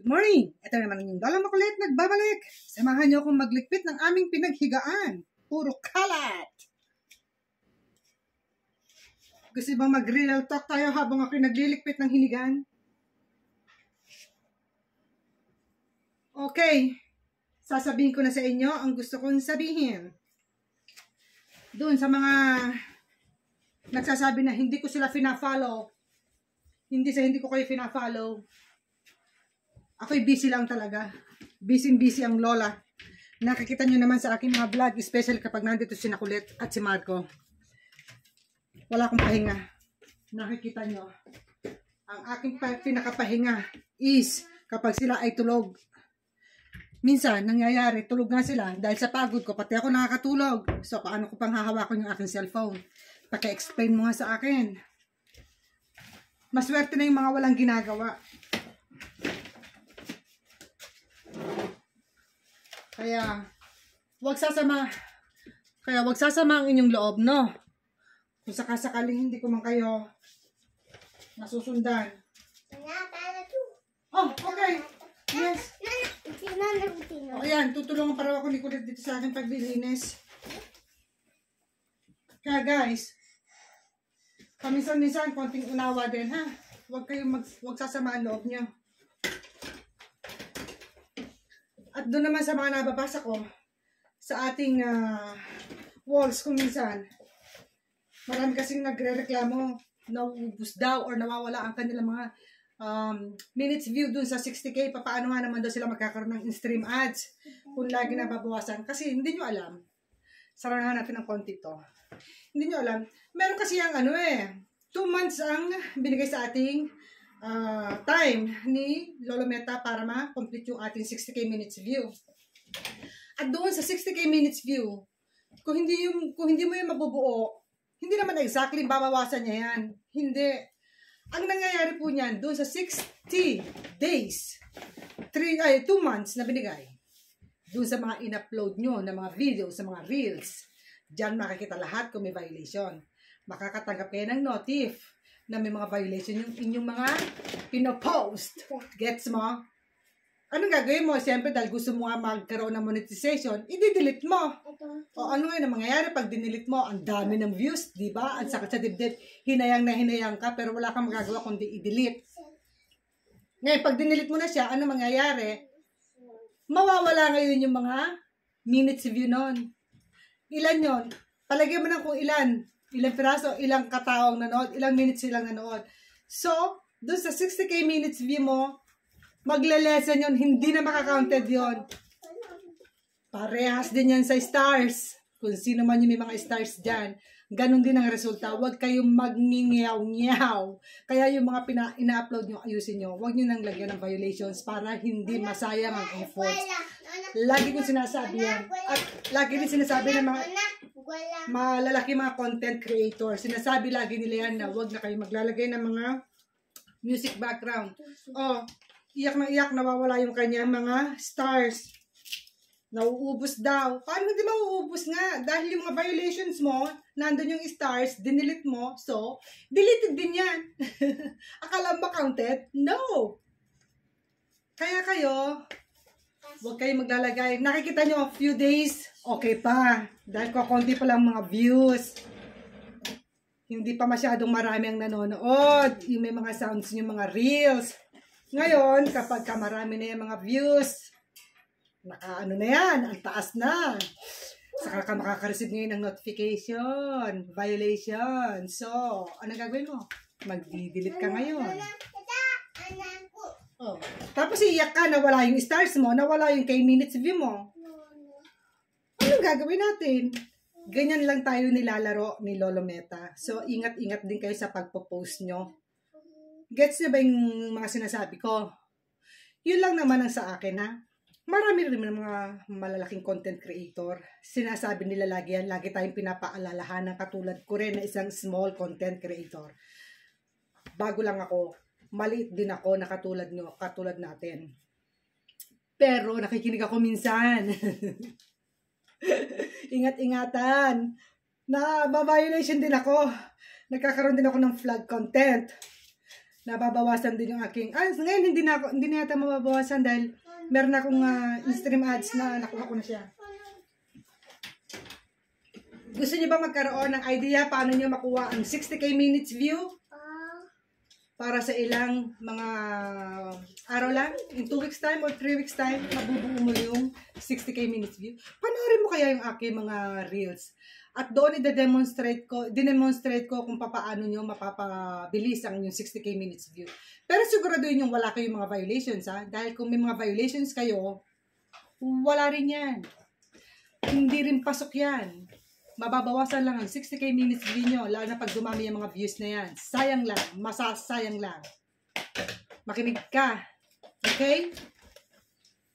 Morning! Ito naman yung Lola Makulit nagbabalik. Samahan niyo akong maglikpit ng aming pinaghigaan. Puro kalat! Gusto bang mag-real talk tayo habang ako'y naglilikpit ng hinigaan? Okay. Sasabihin ko na sa inyo ang gusto kong sabihin. Doon sa mga nagsasabi na hindi ko sila fina-follow. Hindi ko kayo fina-follow. Ako'y busy lang talaga. Busy ang Lola. Nakikita nyo naman sa aking mga vlog, especially kapag nandito si Nakulit at si Marco. Wala akong pahinga. Nakikita nyo. Ang aking pinakapahinga is kapag sila ay tulog. Minsan, nangyayari, tulog nga sila dahil sa pagod ko, pati ako nakakatulog. So, paano ko pang hahawakan yung aking cellphone? Paki-explain mo nga sa akin. Maswerte na yung mga walang ginagawa. Kaya, wag sasama ang inyong loob, no? Kung sakasakaling hindi ko man kayo nasusundan. Oh, okay. Yes. O, ayan, tutulungan para ako ni Kulit dito sa akin paglilinis. Kaya guys, paminsan-minsan, konting unawa din, ha? Wag sasama ang loob nyo. At doon naman sa mga nababasa ko, sa ating walls kung minsan, marami kasing nagre-reklamo, nauubos daw or nawawala ang kanilang mga minutes view dun sa 60K, paano nga naman daw sila magkakaroon ng in-stream ads kung lagi nababawasan. Kasi hindi nyo alam, sarahan natin ng konti to. Hindi nyo alam, meron kasi yung 2 months ang binigay sa ating time ni Lolo Meta para ma-complete yung ating 60K minutes view. At doon sa 60K minutes view, kung hindi mo yung mabubuo, hindi naman exactly babawasan niya yan. Hindi. Ang nangyayari po niyan, doon sa 60 days, 2 months na binigay, doon sa mga in-upload nyo na mga videos, sa mga reels, dyan makikita lahat kung may violation. Makakatanggap kayo ng notif na may mga violation yung inyong mga pinopost. Gets mo? Anong gagawin mo? Siyempre, dahil gusto mo nga magkaroon ng monetization, i-delete mo. O ano ngayon ang mangyayari pag dinilit mo? Ang dami ng views, di ba? Ang sakit sa dibdib. Hinayang na hinayang ka, pero wala kang magagawa kundi i-delete. Ngayon, pag dinilit mo na siya, ano mangyayari? Mawawala ngayon yung mga minutes view nun. Ilan yon? Palagay mo na kung ilang piraso, ilang kataong nanood, ilang minutes silang nanood. So, doon sa 60K minutes view mo, magle-lesson yun, hindi na makaka-counted yun. Parehas din yan sa stars. Kung sino man yung may mga stars dyan, ganun din ang resulta. Huwag kayong mag-ngingiyaw-ngiyaw. Kaya yung mga ina-upload nyo, ayusin nyo. Huwag nyo nang lagyan ng violations para hindi masayang ang efforts. Lagi kong sinasabi yan. At lagi din sinasabi ng mga malalaki mga content creator. Sinasabi lagi nila yan na huwag na kayo maglalagay ng mga music background. Oh, iyak na iyak, nawawala yung kanyang mga stars. Nauubos daw. Paano hindi mauubos nga? Dahil yung mga violations mo, nandun yung stars, dinilit mo, so, deleted din yan. Akala mo counted? No! Kaya kayo, huwag kayong maglalagay. Nakikita nyo, few days, okay pa. Dahil konti pa lang mga views. Hindi pa masyadong marami ang nanonood. Yung may mga sounds yung mga reels. Ngayon, kapag marami na yung mga views, naka-ano na yan, ang taas na. Saka ka makaka-receive ngayon ng notification, violation. So, ano gagawin mo? Mag-delete ka ngayon. Oh. Tapos iiyak ka, nawala yung stars mo, nawala yung K-minutes view mo. Anong gagawin natin? Ganyan lang tayo nilalaro ni Lolo Meta. So, ingat-ingat din kayo sa pagpo-post nyo. Gets nyo ba yung mga sinasabi ko? Yun lang naman ang sa akin, ha? Marami rin mga malalaking content creator. Sinasabi nila lagi yan. Lagi tayong pinapaalalahan ng katulad ko rin na isang small content creator. Bago lang ako, maliit din ako na katulad natin. Pero nakikinig ako minsan. Ingat-ingatan. Na violation din ako. Nagkakaroon din ako ng flag content. nababawasan din yung aking, ngayon hindi na yata mababawasan dahil meron akong in-stream ads na nakuha ko na siya. Gusto niyo ba magkaroon ng idea paano niyo makuha ang 60k minutes view? Para sa ilang mga araw lang, in 2 weeks time or 3 weeks time, mabubuo mo yung 60k minutes view. Panoorin mo kaya yung aking mga reels. At doon dinemonstrate ko kung paano nyo mapapabilis ang yung 60k minutes view. Pero siguraduhin yung wala kayong mga violations, ha? Dahil kung may mga violations kayo, wala rin yan. Hindi rin pasok yan. Mababawasan lang ang 60k minutes view nyo, lalo na pag dumami yung mga views na yan. Sayang lang, masasayang lang. Makinig ka. Okay?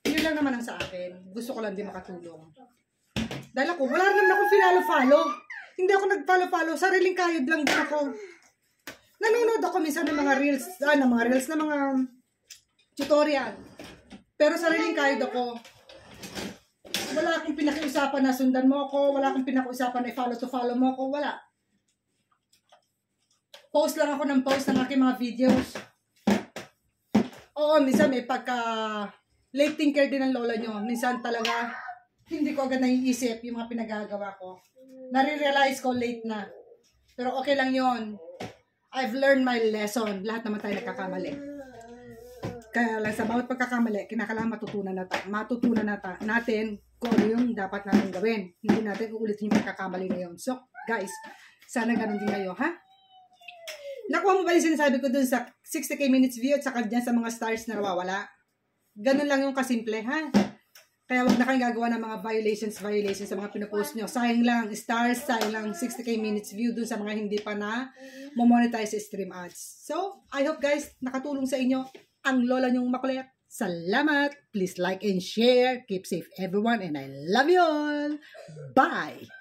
Yun lang naman ang sa akin. Gusto ko lang din makatulong. Dahil ako, wala naman akong finalo-follow. Hindi ako nag-follow-follow. Sariling kayod lang din ako. Nanonood ako minsan ng mga reels, na mga tutorial. Pero sariling kayod ako. Wala akong pinakiusapan na sundan mo ako. Wala akong pinakiusapan na follow mo ako. Wala. Post lang ako ng post ng aking mga videos. Oo, minsan may pagka late thinker din ng lola nyo. Minsan talaga hindi ko agad naiisip yung mga pinagagawa ko. Nare-realize ko late na. Pero okay lang yon. I've learned my lesson. Lahat naman tayo nagkakamali. Kaya lang sa bawat pagkakamali, kinakailangan matutunan natin kung ano yung dapat natin gawin. Hindi natin uulitin yung pagkakamali ngayon. So, guys, sana ganun din kayo, ha? Nakuha mo ba yung sinasabi ko dun sa 60k minutes view at saka dyan sa mga stars na nawawala? Ganun lang yung kasimple, ha? Kaya wag na kayong gagawa ng mga violations sa mga pinapost nyo. Sayang lang, stars, sayang lang 60k minutes view dun sa mga hindi pa na monetize sa stream ads. So, I hope guys, nakatulong sa inyo ang lola nyong makulit. Salamat! Please like and share. Keep safe everyone and I love you all. Bye!